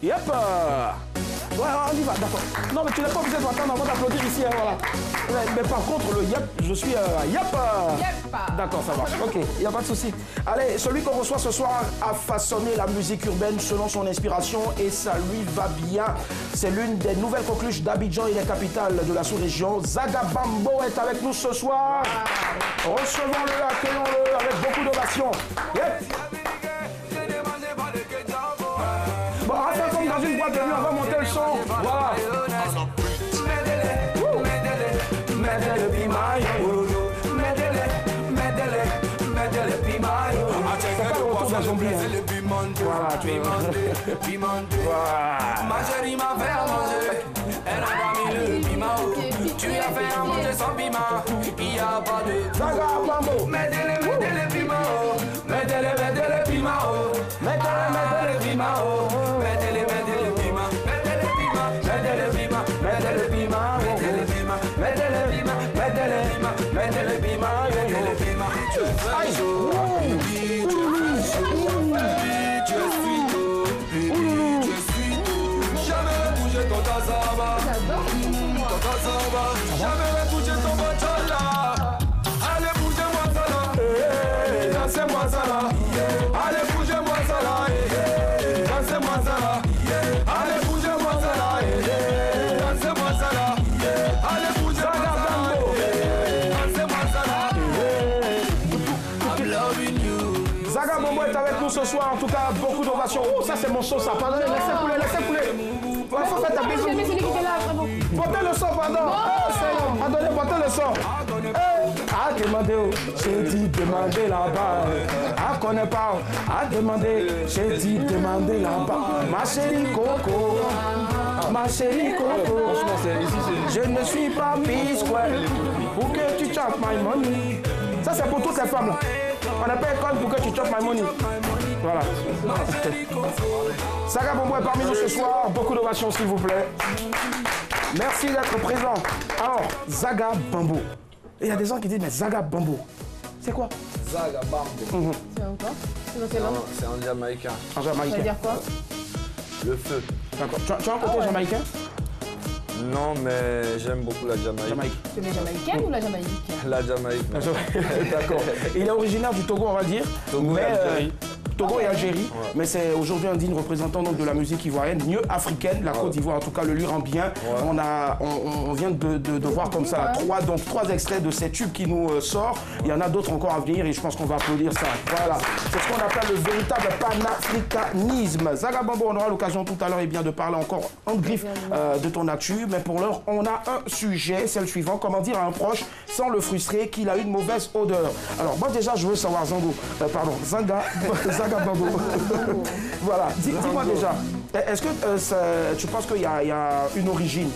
Yep. Ouais, on y va, d'accord. Non, mais tu n'es pas obligé d'attendre avant d'applaudir ici, hein, voilà. Mais par contre, le yep, je suis yep. Yep. D'accord, ça marche. Ok, il n'y a pas de souci. Allez, celui qu'on reçoit ce soir a façonné la musique urbaine selon son inspiration et ça lui va bien. C'est l'une des nouvelles coqueluches d'Abidjan et des capitales de la sous-région. Zaga Bambo est avec nous ce soir. Wow. Recevons-le, accueillons-le avec beaucoup d'ovation. Yep. Bon, enfin, comme dans une boîte de nuit, on va monter le son. Voilà. C'est pas le retour d'un zombie. Voilà, tu Ma chérie m'a fait à manger. Elle a pas mis le piment. Tu as fait à manger sans piment. Il n'y a pas de Zaga Bambo. Mettez-le piment. Mettez-le piment. Mettez-le piment. Mettez-le piment. Mettez-le piment. Mettez-le piment. Mettez-le piment. Mettez-le piment. Mettez-le piment. Mettez-le piment. Mettez-le piment. Mettez-le piment. Tu es chaud. Tu es sweet. Tu es sweet. Jamais bouger ton tasaba. Ton tasaba. Jamais bouger ton bachala. Allez, bougez-moi ça là. Dansez-moi ça là. Allez, bougez-moi ça là. Dansez-moi ça là. Allez, bougez-moi ça là. Dansez-moi ça là. Allez, bougez-moi ça là. Dansez-moi ça là. I'm loving you. Zaga Bambo est avec nous ce soir. En tout cas, beaucoup d'ovations. Oh, ça c'est mon son, ça. Pardonnez, laissez couler, laissez couler. Il faut faire ta bisou. C'est celui qui était là, vraiment. Portez le son, pardon. Attendez, portez le son. À demander, j'ai dit demander là-bas. À connaît pas, à demander, j'ai dit demander là-bas. Ma chérie Coco, ma chérie Coco. Je ne suis pas P-Square pour que tu chopes my money. Ça c'est pour toutes les femmes. On appelle école pour que tu chopes my money. Voilà. Zaga Bambo est parmi nous ce soir. Beaucoup d'ovations s'il vous plaît. Merci d'être présent. Alors, Zaga Bambo. Il y a des gens qui disent, mais Zaga Bambo, c'est quoi? Zaga Bambo. C'est encore? C'est dans quelle langue? C'est en jamaïcain. En Ça jamaïcain. veut dire quoi? Le feu. D'accord. Tu as un côté jamaïcain? Non, mais j'aime beaucoup la Jamaïque. Jamaïque. C'est les Jamaïcaines ou la Jamaïque? La Jamaïque. D'accord. Il est originaire du Togo, on va dire. Togo et Algérie. Togo et Algérie, Ouais. mais c'est aujourd'hui un digne représentant donc, de la musique ivoirienne, mieux africaine. La Côte d'Ivoire, en tout cas, le lui rend bien. Ouais. On vient de voir comme ça trois extraits de ces tubes qui nous sortent. Il y en a d'autres encore à venir et je pense qu'on va applaudir ça. Voilà, c'est ce qu'on appelle le véritable panafricanisme. Zaga Bambo, on aura l'occasion tout à l'heure de parler encore en griffe de ton actu. Mais pour l'heure, on a un sujet, c'est le suivant. Comment dire à un proche sans le frustrer qu'il a une mauvaise odeur. Alors moi déjà, je veux savoir, Zaga Bambo. Voilà, dis-moi déjà, est-ce que tu penses qu'il y a une origine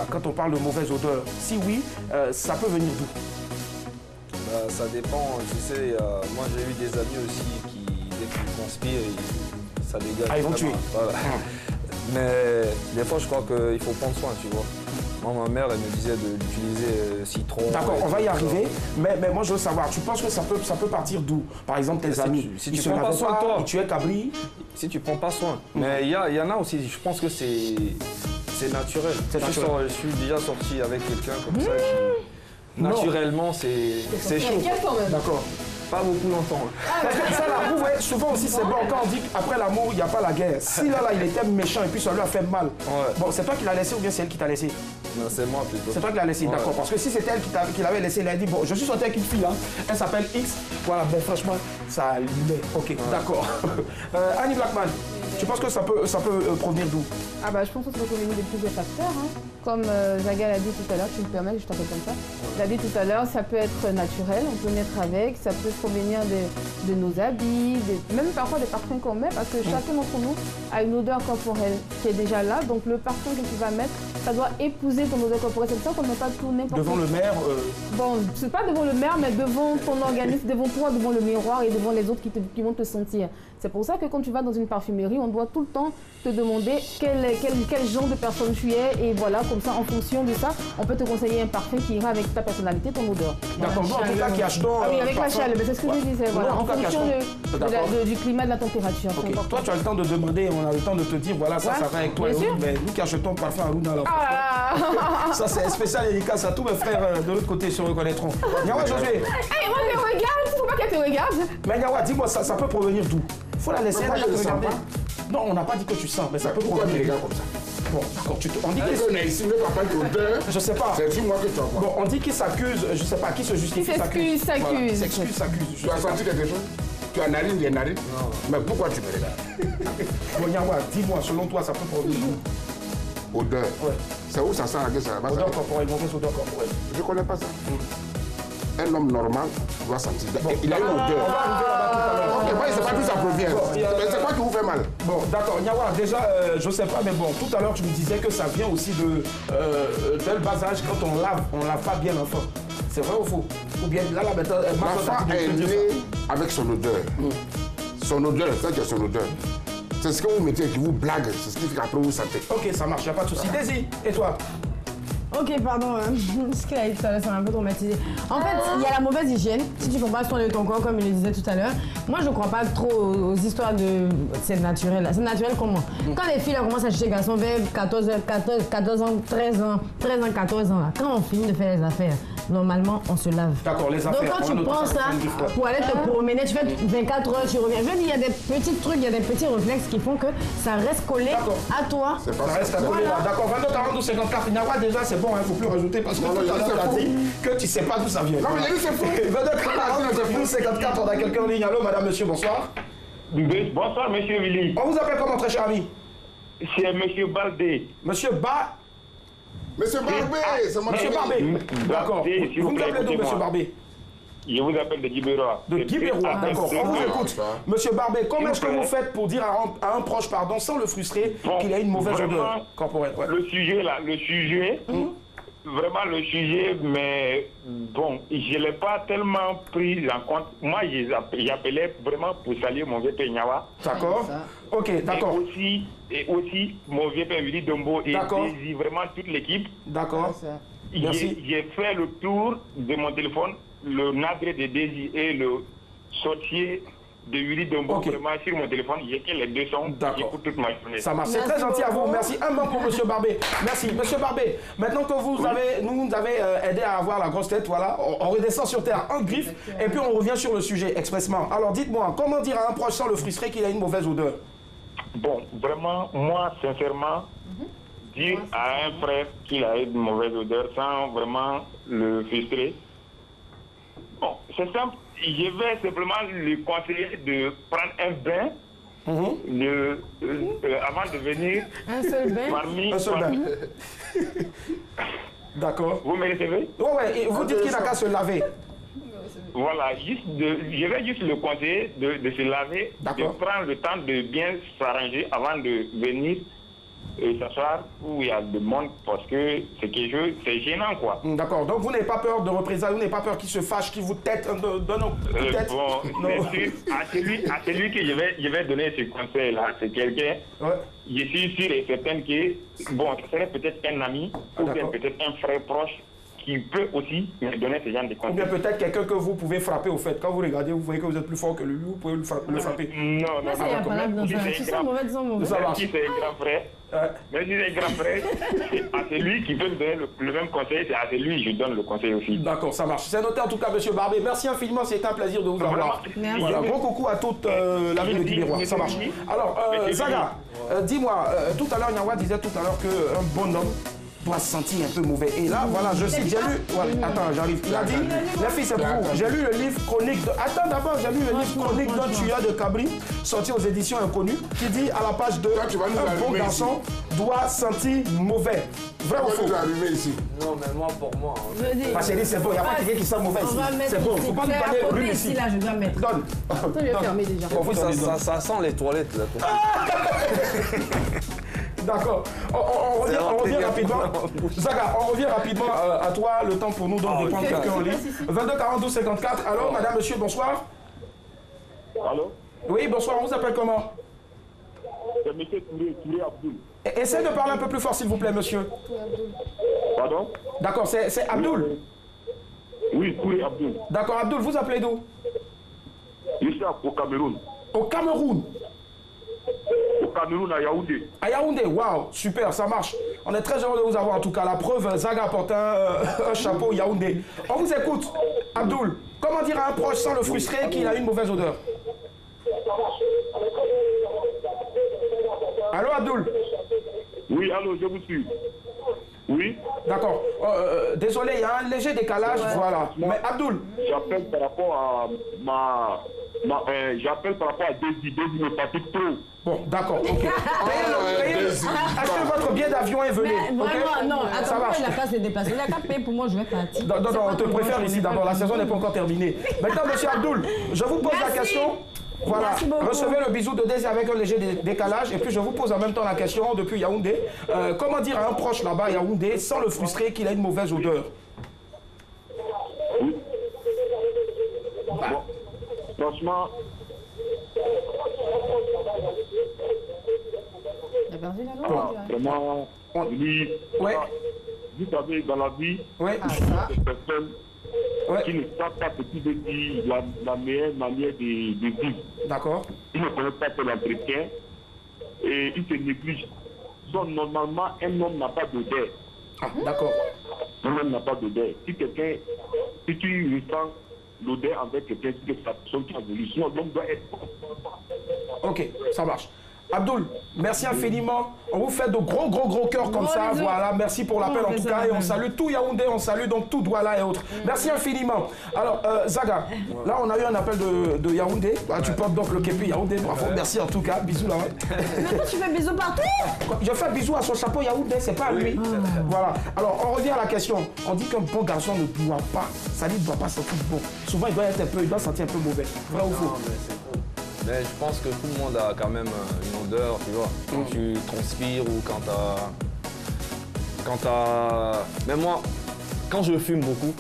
quand on parle de mauvaise odeur? Si oui, ça peut venir d'où? Bah, ça dépend, tu sais, moi j'ai eu des amis aussi qui, dès qu'ils conspirent, ça dégage. Ah, ils vont tuer. Voilà. Mais des fois je crois qu'il faut prendre soin, tu vois. Moi, ma mère, elle me disait d'utiliser citron. D'accord, on va y arriver, mais moi je veux savoir, tu penses que ça peut partir d'où? Par exemple, tes amis, si ils tu se prends pas lavent soin de toi. et tu es cabri. Si tu prends pas soin. Mais il y en a aussi, je pense que c'est naturel. C'est naturel. Je suis déjà sorti avec quelqu'un comme ça qui, naturellement, c'est chaud. Quel quand même? D'accord. Pas beaucoup longtemps. Parce que ça, l'amour, ouais, souvent aussi, c'est bon quand on dit qu'après l'amour, il n'y a pas la guerre. Si là, il était méchant et puis ça lui a fait mal. Ouais. Bon, c'est toi qui l'as laissé ou bien c'est elle qui t'a laissé? Non, c'est moi plutôt. C'est toi qui l'as laissé, Ouais. d'accord. Parce que si c'était elle qui l'avait laissé, elle a dit, bon, je suis sorti avec une fille, hein. Elle s'appelle X. Voilà, ben franchement, ça allumait. Ok, d'accord. Annie Blackman, tu penses que ça peut provenir d'où? Ah bah je pense que ça peut provenir de plusieurs facteurs. Hein. Comme Zaga l'a dit tout à l'heure, tu me permets, je t'appelle comme ça. Il a dit tout à l'heure, ça peut être naturel, on peut naître avec, ça peut provenir de nos habits, même parfois des parfums qu'on met, parce que chacun d'entre nous a une odeur corporelle qui est déjà là. Donc le parfum que tu vas mettre, ça doit épouser ton odeur corporelle. C'est pour ça qu'on ne met pas tout n'importe Devant le maire Bon, c'est pas devant le maire, mais devant ton organisme, devant toi, devant le miroir et devant les autres qui vont te sentir. C'est pour ça que quand tu vas dans une parfumerie, on doit tout le temps te demander quel genre de personne tu es. Et voilà, comme ça, en fonction de ça, on peut te conseiller un parfum qui ira avec ta personnalité, ton odeur. D'accord, en tout cas, qui achetons. Ah oui, avec la chaleur, c'est ce que je disais. Voilà, en fonction du climat, de la température. Okay. Toi, tu as le temps de demander, on a le temps de te dire, voilà, ça va avec toi. Mais nous qui achetons parfum à Luna, ça c'est spécial dédicace à tous mes frères de l'autre côté se reconnaîtront. Nyawa, Josué. Hey, moi, je regarde, il faut pas qu'elle te regarde. Mais Nyawa, dis-moi, ça peut provenir d'où? Il faut la laisser là, te regarder. Non, on n'a pas dit que tu sens, mais ça peut provenir. Comme ça. Bon, d'accord, on dit que ici, le papa de l'odeur. Je sais pas. C'est moi que tu vois. Bon, on dit qu'il s'accuse, je sais pas, qui se justifie, s'accuse. S'excuse. Tu as senti quelque chose? Tu as narine, des narines? Non. Mais pourquoi tu me regardes? Bon, Nyawa, dis-moi, selon toi, ça peut provenir d'où? Odeur. Ouais. C'est où ça sent à ça? Odeur corporelle, mauvaise odeur corporelle. Je connais pas ça. Un homme normal doit sentir. Bon, il a une odeur. Okay, c'est pas d'où ça provient. Mais c'est quoi qui vous fait mal? Bon, d'accord. Nyawa, déjà, je sais pas, mais bon, tout à l'heure, tu me disais que ça vient aussi dès le bas âge, quand on lave pas bien l'enfant. C'est vrai ou faux? Ou bien là, l'enfant est né avec son odeur. Son odeur, c'est ça qui est son odeur. C'est ce que vous mettez qui vous blague, c'est ce qui fait qu'après vous sentez. Ok, ça marche, il n'y a pas de souci. Daisy, et toi? Ok, pardon, ce qu'il a dit tout à l'heure, ça m'a un peu traumatisé. En fait, il y a la mauvaise hygiène, si tu ne fais pas soin de ton corps, comme il le disait tout à l'heure. Moi, je ne crois pas trop aux histoires de c'est naturel. C'est naturel comment? Quand les filles commencent à chercher garçons vers 14 ans, 13 ans, 14 ans, là, quand on finit de faire les affaires, normalement, on se lave. D'accord, les affaires. Donc quand tu prends ça pour aller te promener, tu fais 24 heures, tu reviens. Je veux dire, il y a des petits trucs, il y a des petits réflexes qui font que ça reste collé à toi. C'est pas ça reste collé là. D'accord, 22, 42, 54. Nyawa, déjà, c'est bon, il ne faut plus rajouter parce que tout à l'heure, tu as dit que tu ne sais pas d'où ça vient. Non, mais il a dit c'est faux. 22, 42, 54. On a quelqu'un en ligne. Allô, madame, monsieur, bonsoir. Bonsoir, monsieur Willy. On vous appelle comment, très cher ami? C'est monsieur Baldé. Monsieur Monsieur Barbé, c'est mon Monsieur Barbé. D'accord. Vous nous appelez d'où, monsieur Barbé? Je vous appelle de Guibérois. De Guibérois, d'accord. On vous écoute. Monsieur Barbé, comment est-ce que vous faites pour dire à un proche, pardon, sans le frustrer, qu'il a une mauvaise odeur corporelle? Le sujet, vraiment le sujet, mais bon, je ne l'ai pas tellement pris en compte. Moi, j'appelais vraiment pour saluer mon vieux père Nyawa. D'accord. Ok, d'accord. Et aussi mon vieux père Willy Dombo et Daisy, vraiment toute l'équipe. D'accord. J'ai fait le tour de mon téléphone, le nadré de Daisy et le sorcier de Willy Dombo, vraiment sur mon téléphone, j'ai que les deux sons, j'écoute toute ma journée. Ça marche, c'est très gentil à vous, merci. Un mot pour monsieur Barbé. Merci. Monsieur Barbé, maintenant que vous nous avez aidé à avoir la grosse tête, voilà, on redescend sur terre en griffe et puis on revient sur le sujet expressement. Alors dites-moi, comment dire à un proche sans le frustrer qu'il a une mauvaise odeur? Bon, vraiment, moi, sincèrement, dire à un frère qu'il a une mauvaise odeur sans vraiment le frustrer, bon, c'est simple. Je vais simplement lui conseiller de prendre un bain avant de venir. Un seul bain? Un seul bain. D'accord. Vous me recevez? Ouais, et vous dites qu'il n'a qu'à se laver. Voilà, je vais juste le conseiller de se laver, de prendre le temps de bien s'arranger avant de venir s'asseoir où il y a du monde parce que c'est gênant quoi. D'accord, donc vous n'avez pas peur de représailles, vous n'avez pas peur qu'il se fâche, qu'il vous tête, donne un tête? Bon, à celui que je vais donner ce conseil là, c'est quelqu'un, je suis sûr et certain que, bon, ce serait peut-être un ami ou bien peut-être un frère proche qui peut aussi me donner ce genre de conseils. Ou bien peut-être quelqu'un que vous pouvez frapper au fait. Quand vous regardez, vous voyez que vous êtes plus fort que lui, vous pouvez le frapper. Non, ça y a pas là dans ça. Tu sens mauvais, tu sens mauvais. Ça marche. Si c'est un grand frère, mais si c'est un grand frère, c'est à celui qui peut me donner le même conseil, c'est à celui que je donne le conseil aussi. D'accord, ça marche. C'est noté en tout cas, monsieur Barbé. Merci infiniment, c'était un plaisir de vous avoir. Merci. Voilà, gros coucou à toute la ville de Guibérois, ça marche. Alors, Zaga, dis-moi, tout à l'heure, Nyawa disait tout à l'heure qu'un bon homme doit se sentir un peu mauvais. Et là, voilà, je cite, j'ai lu... Ouais, attends, j'arrive. Il a dit, les filles, c'est pour vous. J'ai lu le livre chronique de... Attends, d'abord, j'ai lu le livre chronique d'un tueur de Cabri, sorti aux éditions Inconnues, qui dit à la page 2, un bon garçon doit sentir mauvais. Vrai ou faux? Ici. Non, mais moi, pour moi... Ma chérie, c'est bon, il n'y a pas quelqu'un qui sent mauvais ici. C'est bon, il ne faut pas nous donner l'une ici. Là, je dois mettre. Donne. Je vais fermer déjà. Ça sent les toilettes, là. D'accord. On revient rapidement. Zaga, on revient rapidement à toi. Le temps pour nous donc de prendre quelqu'un en ligne. 22 42 54. Alors, madame, monsieur, bonsoir. Oui, bonsoir, on vous appelle comment? C'est M. Touré Abdoul. Essayez de parler un peu plus fort, s'il vous plaît, monsieur. Pardon? D'accord, c'est Abdoul. Oui, Touré Abdoul. D'accord, Abdoul, vous appelez d'où? Je suis au Cameroun. Au Cameroun? Au Cameroun, à Yaoundé. À Yaoundé, waouh, super, ça marche. On est très heureux de vous avoir en tout cas. La preuve, Zaga porte un chapeau Yaoundé. On vous écoute, Abdoul. Comment dire à un proche sans le frustrer qu'il a une mauvaise odeur? Allô, Abdoul? Oui, allô, je vous suis. Oui? D'accord. Désolé, il y a un léger décalage, voilà. Mais Abdoul? J'appelle par rapport à j'appelle par rapport à Daisy. Daisy me fatigue trop. Bon, d'accord, ok. Achetez votre billet d'avion et venez. Mais vraiment, okay? non, Ça attends, marche. la place est déplacée. Il a qu'à payer pour moi, je vais partir. Non, on te préfère ici d'abord. La saison n'est pas encore terminée. Maintenant, monsieur Abdoul, je vous pose la question. Voilà, recevez le bisou de Daisy avec un léger décalage. Et puis, je vous pose en même temps la question depuis Yaoundé. Comment dire à un proche là-bas à Yaoundé sans le frustrer qu'il a une mauvaise odeur? Oui. Bon, franchement, vraiment, lui, ouais. Vous savez, dans la vie, ouais. il y a des personnes qui ne savent pas ce qui veut dire la meilleure manière de vivre. D'accord. Ils ne connaissent pas l'entretien et ils se négligent. Donc, normalement, un homme n'a pas d'odeur. Ah, d'accord. Un homme n'a pas d'odeur. Si tu ressens l'odeur avec quelqu'un, c'est la personne qui a voulu. Sinon, l'homme doit être. Ok, ça marche. Abdoul, merci infiniment. On vous fait de gros cœurs comme ça. Bisous. Voilà, merci pour l'appel en tout cas. Et on salue tout Yaoundé, on salue donc tout Douala et autres. Merci infiniment. Alors, Zaga, là on a eu un appel de Yaoundé. Ah, tu portes donc le képi Yaoundé. Bravo, merci en tout cas. Bisous là. Mais toi, tu fais bisous partout? Je fais bisous à son chapeau Yaoundé, c'est pas à lui. Voilà. Alors, on revient à la question. On dit qu'un bon garçon ne doit pas, ça ne doit pas sentir bon. Souvent, il doit sentir un peu mauvais. Vrai ou faux? Mais je pense que tout le monde a quand même une odeur, tu vois. Quand tu transpires ou quand t'as... Mais moi, quand je fume beaucoup,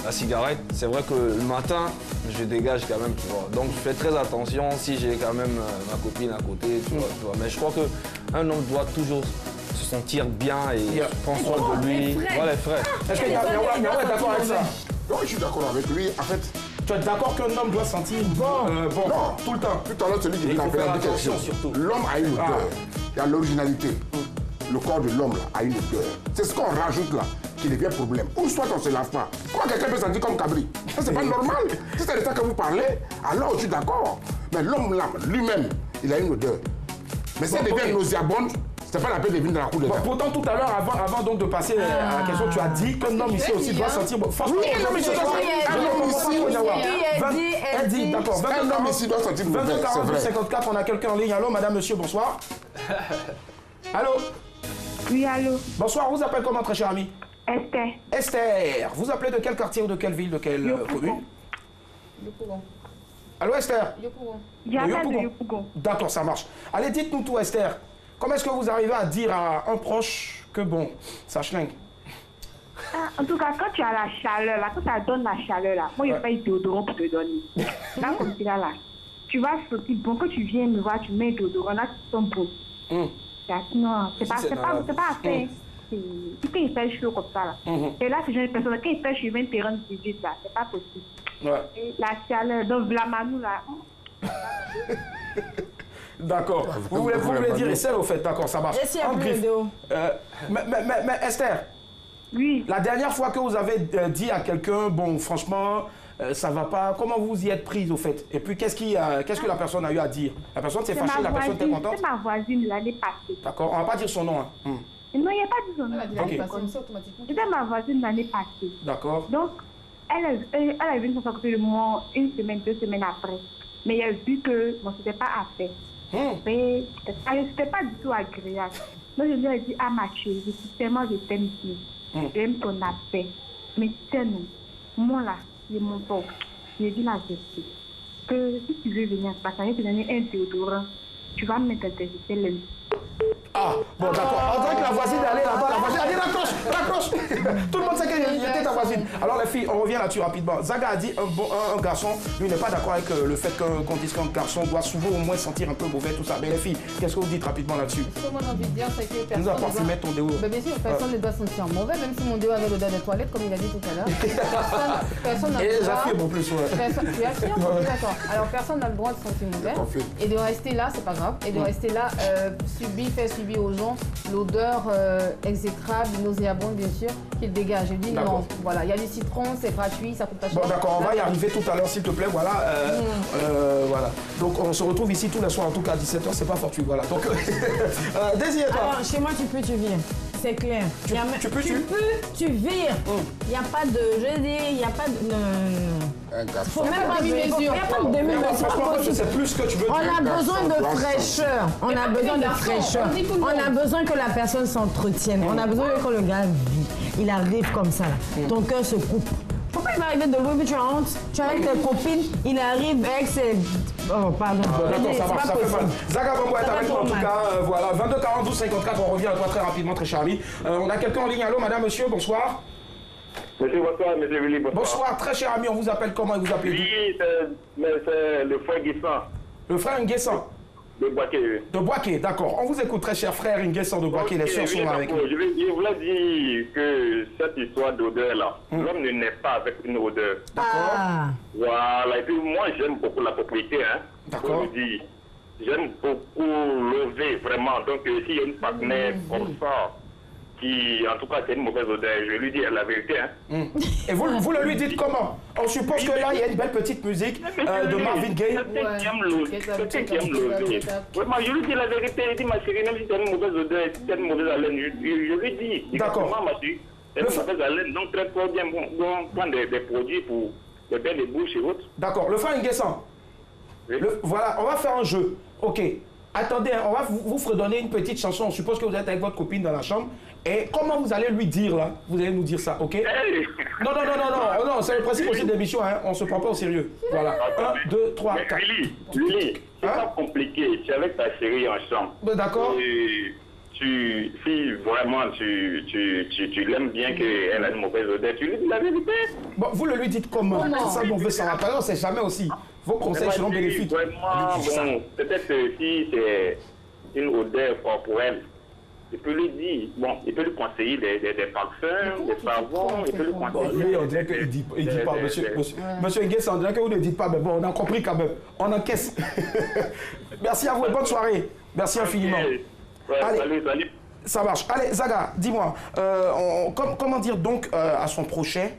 la cigarette, c'est vrai que le matin, je dégage quand même, tu vois. Donc je fais très attention si j'ai quand même ma copine à côté, tu vois. Mais je crois qu'un homme doit toujours se sentir bien et prendre soin de lui. Voilà, les frères. Est-ce que Yaoua est d'accord avec ça? Non, je suis d'accord avec lui. En fait, tu es d'accord qu'un homme doit sentir bon, non, tout le temps? Tout à l'heure, celui qui vient faire quelque chose. L'homme a une odeur. Il y a l'originalité. Le corps de l'homme a une odeur. C'est ce qu'on rajoute là qui devient problème. Ou soit on se lave pas. Comment quelqu'un peut sentir comme Cabri? Ça, c'est pas normal. Si c'est de ça que vous parlez, alors je suis d'accord. Mais l'homme là, lui-même, il a une odeur. Mais si elle devient nauséabonde, c'est pas la peine de venir dans la cour des gars. Pourtant, tout à l'heure, avant donc de passer à la question, tu as dit qu'un homme ici aussi doit sentir bon. Franchement, Oui, un homme ici d'accord. Un homme ici doit sentir mauvais, c'est vrai. 54, on a quelqu'un en ligne. Allô, madame, monsieur, bonsoir. Allô? Oui, allô. Bonsoir, on vous appelle comment, très cher ami? Esther. Esther, vous appelez de quel quartier ou de quelle ville, de quelle commune? Yopougon. Allô, Esther? Yopougon. J'appelle de Yopougon. D'accord, ça marche. Allez, dites-nous tout, Esther. Comment est-ce que vous arrivez à dire à un proche que bon, ça schlingue? En tout cas, quand tu as la chaleur, là, quand ça donne la chaleur, là, moi, je fais du déodorant pour te donner. Là, comme tu là, tu vas sortir, bon, quand tu viens me voir, tu mets du déodorant, là, tu sens bon. Non, c'est pas à faire. Quand il fait chaud comme ça, là. Et là, c'est une personne, quand il fait chaud, il vient te rendre visite, là, c'est pas possible. Ouais. La chaleur, donc, la manou, là. D'accord. Vous voulez dire Estelle au fait, d'accord, ça marche. Mais Esther, oui. La dernière fois que vous avez dit à quelqu'un, bon, franchement, ça va pas, comment vous y êtes prise au fait? Et puis qu'est-ce que la personne a eu à dire? La personne s'est fâchée, la personne était contente? C'est ma voisine l'année passée. D'accord, on va pas dire son nom. Hein. Non, il n'y a pas de son nom. C'était ma voisine l'année passée. D'accord. Donc, elle est venue s'occuper de moi 1 semaine, 2 semaines après. Mais elle a vu que bon, c'était pas à faire. Mais c'était pas du tout agréable. Donc je lui ai dit, ah ma chérie, je t'aime bien. J'aime ton affaire. Mais tiens-nous, moi là, c'est mon pauvre. J'ai dit la vérité. Que si tu veux venir, parce que je vais te donner un déodorant, tu vas me mettre un désinfectant lundi. Ah, bon, d'accord. On dirait que la voisine est allée là-bas. La voisine a dit raccroche. Tout le monde sait qu'elle était ta voisine. Alors, les filles, on revient là-dessus rapidement. Zaga a dit un garçon, lui, n'est pas d'accord avec le fait qu'on dise qu'un garçon doit souvent au moins sentir un peu mauvais, tout ça. Mais les filles, qu'est-ce que vous dites rapidement là-dessus? Ce que moi j'ai envie de dire, c'est que personne. Nous a parfumé ton déo. Ben, bien sûr, personne ne doit sentir mauvais, même si mon déo avait l'odeur des toilettes, comme il a dit tout à l'heure. Personne n'a le droit. Et j'affirme en plus, ouais. Tu affirmes? D'accord. Alors, personne n'a le droit de sentir mauvais. Et de rester là, c'est pas grave. Et de rester là, faire subir aux gens l'odeur exécrable, nauséabonde, bien sûr, qu'il dégage. Je dis non. Voilà, il y a du citron, c'est gratuit, ça coûte pas cher. Bon, d'accord, on va y arriver tout à l'heure, s'il te plaît. Voilà. Voilà. Donc, on se retrouve ici tous les soirs, en tout cas à 17h, c'est pas fortuit. Voilà. Donc, Désir, toi. Alors, chez moi, tu peux, tu vires. C'est clair. Tu vires. Il n'y a pas de. Je dis, il n'y a pas de. Non. Faut même pas de mesure. Il n'y a pas de demi-mesure. Je sais plus ce que tu veux dire. On a besoin de fraîcheur. On a besoin de fraîcheur. On a besoin que la personne s'entretienne. On a besoin que le gars vit. Il arrive comme ça. Ton cœur se coupe. Pourquoi il va arriver de loin, puis tu as honte? Tu es avec tes copines, il arrive avec ses... Oh, pardon. D'accord, ça marche, ça fait mal. Zaga Bombo est avec nous en tout cas. Voilà, 22 42 54, on revient à toi très rapidement, très cher ami. On a quelqu'un en ligne. Allô, madame, monsieur, bonsoir. Monsieur, bonsoir, monsieur Willy, bonsoir. Bonsoir, très cher ami, on vous appelle comment et vous appelez? Oui, c'est le frère Guessant. Le frère Nguessan. De Boaké, oui. De Boaké, d'accord. On vous écoute, très cher frère Nguessan de Boaké, les sœurs sont avec nous. Je voulais dire que cette histoire d'odeur-là, l'homme ne naît pas avec une odeur. D'accord. Voilà, et puis moi j'aime beaucoup la propriété, hein. D'accord. J'aime beaucoup lever, vraiment. Donc s'il y a une partenaire comme ça, qui en tout cas c'est une mauvaise odeur, je lui dis la vérité, hein. Et vous le lui dites comment? On suppose que là il y a une belle petite musique de Marvin Gaye. Quelqu'un qui aime lever. Vraiment, je lui dis la vérité, il dit ma chérie, même si c'est une mauvaise odeur, si c'est une mauvaise haleine, je lui dis. D'accord. Ma chérie, c'est une mauvaise haleine, donc très bien, bon, prendre des produits pour les bains de bouche et autres. D'accord, le frère Nguessan. Oui. Voilà, on va faire un jeu. Ok. Attendez, on va vous fredonner une petite chanson. On suppose que vous êtes avec votre copine dans la chambre. Et comment vous allez lui dire là? Vous allez nous dire ça, ok? Non, c'est le principe aussi de l'émission, hein. On se prend pas au sérieux. Voilà. 1, 2, 3, 4. Lily, c'est pas compliqué. Tu es avec ta chérie en chambre. D'accord. Si vraiment tu l'aimes bien qu'elle a une mauvaise odeur, tu lui dis la vérité. Bon, vous le lui dites comment? Ça, on veut savoir. Par exemple, c'est jamais aussi. Vos conseils seront bénéfiques. Vraiment, bon, peut-être si c'est une odeur corporelle, il peut lui dire, bon, il peut lui conseiller des parfums, des savons, il peut lui conseiller. Bon, lui, on dirait qu'il dit pas, monsieur Nguessan, on dirait que vous ne dites pas, mais bon, on a compris quand même. On encaisse. Merci à vous et bonne soirée. Merci infiniment. Allez, salut. Ça marche. Allez, Zaga, dis-moi, comment dire donc à son prochain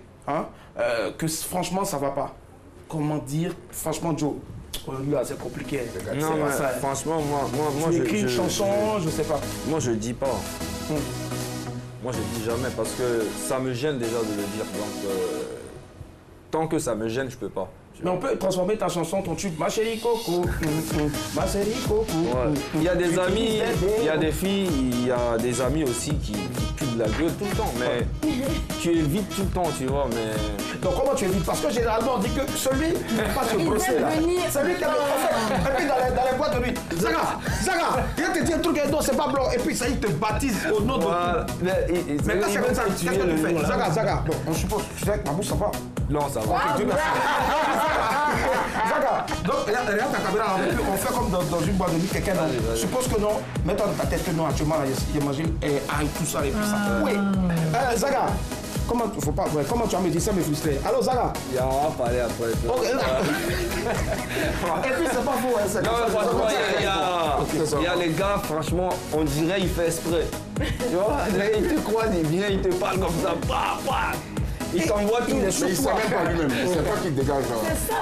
que franchement, ça va pas? Comment dire, franchement, Joe? Là, c'est compliqué. Non, mais ça, franchement, moi tu écris une chanson, je sais pas. Moi, je dis pas. Moi, je dis jamais parce que ça me gêne déjà de le dire. Donc, tant que ça me gêne, je peux pas. Mais on peut transformer ta chanson, ton tube, ma chérie Coco, ma chérie Coco. Ouais. Il y a des amis, il y a des filles, il y a des amis aussi qui puent de la gueule tout le temps. Mais tu évites tout le temps, tu vois. Mais... Donc comment tu évites? Parce que généralement on dit que celui qui ne peut pas se brosser là, celui qui a fait, et puis dans les boîtes de nuit, Zaga, il va te dire un truc et non, c'est pas blanc, et puis ça il te baptise au nom de... Mais quand c'est comme ça, qu'est-ce que tu fais? Zaga, bon, on suppose, tu sais que ma bouche ça va? Non, ça va. Ok, Dieu merci. Zaga, donc regarde ta caméra, on fait comme dans une boîte de nuit, quelqu'un d'autre. Suppose que non, mets-toi dans ta tête que non, actuellement, il y a mangé tout ça et puis ça. Oui. Zaga, comment tu vas me dire ça, me frustrer? Allô, Zaga? On va parler après. Ok, et puis c'est pas faux, hein, non, franchement, il y a les gars, franchement, on dirait il fait exprès. Tu vois, il te croit, il vient, il te parle comme ça, il t'envoie tous les choses. Mais il ne sait même pas lui-même. Il ne sait pas qu'il dégage. C'est ça,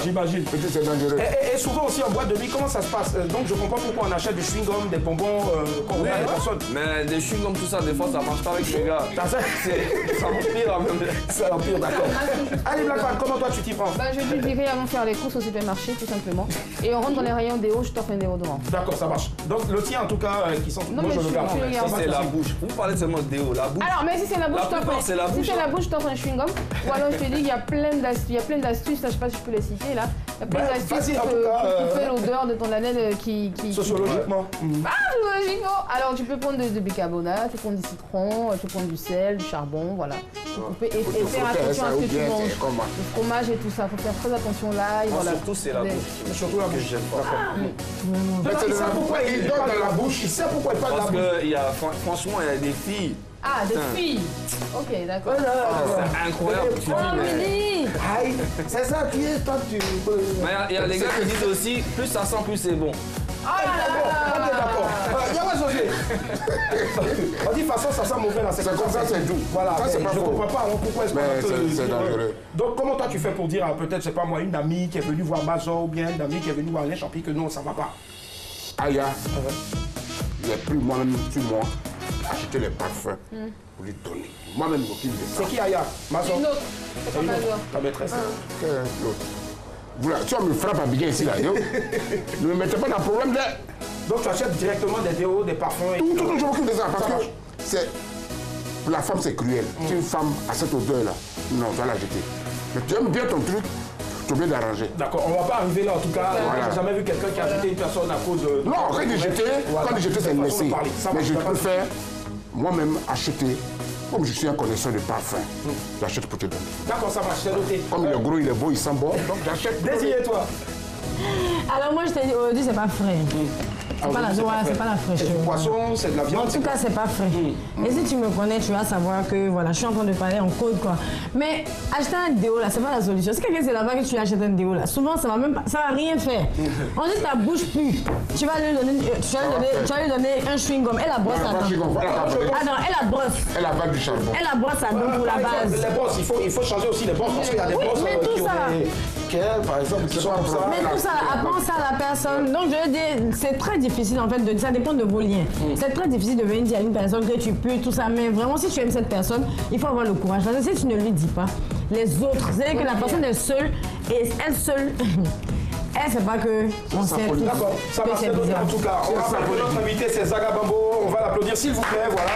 j'imagine. Peut-être c'est dangereux. Et souvent aussi en boîte de nuit, comment ça se passe? Donc je comprends pourquoi on achète du chewing-gum, des bonbons qu'on donne à des personnes. Mais des chewing-gum, tout ça, des fois ça marche pas avec les gars. Ça empire en même temps. Ça empire, d'accord. Allez, Black Man, comment toi tu t'y prends? Je lui dirais avant de faire les courses au supermarché, tout simplement. Et on rentre dans les rayons déo, je t'offre un déodorant. D'accord, ça marche. Donc le tien en tout cas, qui sent. Non, moi mais je le garde. Si c'est la bouche, vous parlez seulement de déo, la bouche. Alors, mais si c'est la bouche, je t'offre d'accord, c'est la bouche. Si c'est la bouche, je t'offre un chewing-gum. Ou alors je te dis qu'il y a plein d'astuces, je sais pas si je peux les citer là. Il y a plein d'astuces qui fait l'odeur de ton haleine qui... Sociologiquement. Sociologiquement. Alors tu peux prendre du bicarbonate, tu peux prendre du citron, tu peux prendre du sel, du charbon, voilà. Et faire attention à ce que tu manges. Le fromage et tout ça, il faut faire très attention là. Voilà. Surtout c'est la bouche. Surtout la bouche. J'aime pas. Il sait pourquoi il donne dans la bouche, il sait pourquoi il parle de la Parce bouche. que franchement, il y a des filles. Ah, des filles. Ok, d'accord. C'est incroyable. Tu dis, mais... Aïe, c'est ça, tu es, toi, tu... Mais il y a des gars qui disent aussi, plus ça sent, plus c'est bon. Ah, d'accord. Il y a pas changé. On dit de toute façon, ça sent mauvais là. C'est comme ça, c'est doux. Voilà, Ça, c'est pas je ne faux. comprends pas pourquoi est-ce qu'on c'est dangereux. Donc, comment toi tu fais pour dire, peut-être, c'est pas moi, une amie qui est venue voir Mazor ou bien une amie qui est venue voir Alain Champi que non, ça va pas. Aya, j'ai pris moi-même sur moi, acheter les parfums pour lui donner. Moi-même, je m'occupe de ça. C'est qui Aya? Mazor? Une autre. C'est pas Une autre. Mazor. Ta maîtresse. Quel autre? Voilà, tu vas me frapper à bien ici, là. Yo. Ne me mettez pas dans le problème là. Donc, tu achètes directement des déos, des parfums et Tout, je m'occupe de ça. Parce que c'est... Pour la femme, c'est cruel. Si une femme a cette odeur-là, non, tu vas la jeter. Mais tu aimes bien ton truc, tu es obligé d'arranger. D'accord, on va pas arriver là en tout cas. Voilà. J'ai jamais vu quelqu'un qui a jeté une personne à cause de... Non, quand il jeter, Voilà. quand il jeter, c'est une façon de laisser. parler. Ça Mais marche, je ça marche. préfère moi-même acheter. Comme je suis un connaisseur de parfum, j'achète pour te donner. D'accord, ça marche, c'est noté. Comme il est gros, il est beau, il sent bon, donc j'achète. Désirez toi. Alors moi je t'ai dit, aujourd'hui c'est pas frais. C'est pas la joie, c'est pas la C'est du fraîcheur. poisson, c'est de la En viande. tout cas, c'est pas frais. Et si tu me connais, tu vas savoir que voilà, je suis en train de parler en code quoi. Mais acheter un déo là, c'est pas la solution. Si quelqu'un c'est là-bas que tu achètes un déo là, souvent ça va même pas, ça va rien faire. On dit ta bouche pue. Tu vas lui donner un chewing gum. Elle la brosse à dents. Ah non, elle la brosse. Elle a pas du charbon. Elle la brosse à dents pour la Par exemple, base. les brosses, il faut changer aussi les brosses parce qu'il y a des Oui, brosses mais tout qui ont ça. des quels, par exemple, qui sont comme ça. Mais tout ça, apprends ça à la personne. Donc je veux dire, c'est très difficile en fait, ça dépend de vos liens. C'est très difficile de venir dire à une personne que tu peux, tout ça. Mais vraiment, si tu aimes cette personne, il faut avoir le courage. Parce que si tu ne lui dis pas, les autres, c'est-à-dire que la personne est seule et elle seule. Elle sait pas que on sait tout. D'accord, ça que marche c'est bien bizarre. en tout cas. On rappelle que notre invité c'est Zaga Bambo, on va l'applaudir s'il vous plaît, voilà.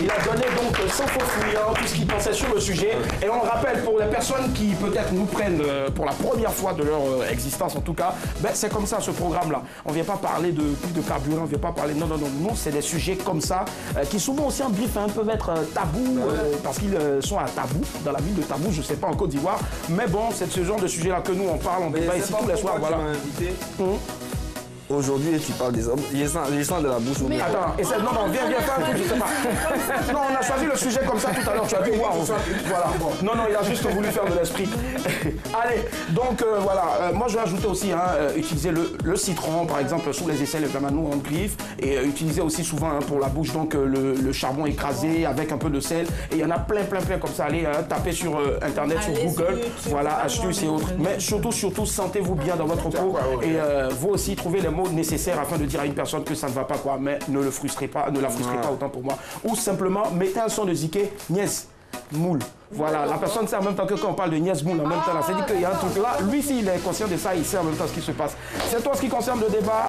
Il a donné donc sans faux fouillant tout ce qu'il pensait sur le sujet. Et on le rappelle pour les personnes qui peut-être nous prennent pour la première fois de leur existence en tout cas, ben, c'est comme ça ce programme-là. On ne vient pas parler de plus de carburant, on ne vient pas parler... Non, c'est des sujets comme ça qui souvent aussi en brief peuvent être tabous parce qu'ils sont à Tabou, dans la ville de Tabou, je ne sais pas en Côte d'Ivoire. Mais bon, c'est ce genre de sujet-là que nous on parle, on débat ici tous les soirs. Voilà. Invité. Aujourd'hui, tu parles des hommes. Je sens de la bouche ouverte. Attends, non, viens faire un truc, je sais pas. Non, on a choisi le sujet comme ça tout à l'heure, tu as dû voir. Voilà, bon. Non, il a juste voulu faire de l'esprit. Allez, donc voilà, moi je vais ajouter aussi, utiliser le citron, par exemple, sous les aisselles, les bananes en griffe, et utiliser aussi souvent pour la bouche, donc le charbon écrasé avec un peu de sel. Et il y en a plein comme ça. Allez, tapez sur Internet, sur Google, voilà, astuces et autres. Mais surtout, sentez-vous bien dans votre peau. Et vous aussi, trouvez les mots nécessaires afin de dire à une personne que ça ne va pas quoi, mais ne le frustrez pas, ne la frustrez pas autant pour moi. Ou simplement mettez un son de Ziké, Niès, Moule. Voilà, la personne sait en même temps que quand on parle de Niès Moule en même temps, c'est dit qu'il y a un truc là, lui s'il est conscient de ça, il sait en même temps ce qui se passe. C'est toi ce qui concerne le débat.